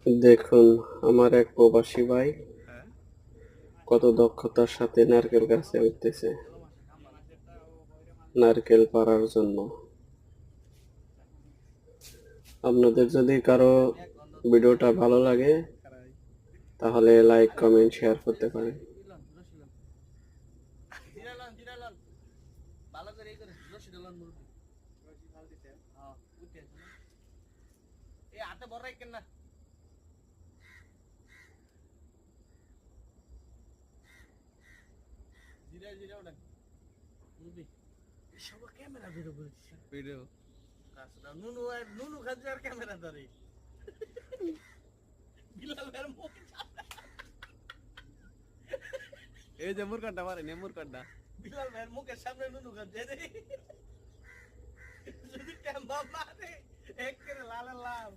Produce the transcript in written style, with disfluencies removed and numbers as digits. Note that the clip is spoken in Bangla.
দেখুন, আমার এক প্রবাসী ভাই কত দক্ষতার সাথে নারকেল গাছে উঠতেছে নারকেল পাড়ার জন্য। আপনাদের যদি কারো ভিডিওটা ভালো লাগে তাহলে লাইক, কমেন্ট, শেয়ার করতে পারেন। ক্যামেরা ভিডিও নুনু নুনু খাচ্ছে আর ক্যামেরা ধরে বিলাল ভাইয়ের মুখে এই যে মুরকাটা মারে নে মুরকাটা বিলাল ভাইয়ের মুখের সামনে নুনু খাচ্ছে যদি ক্যামেরা মারে এক করে লাল লাল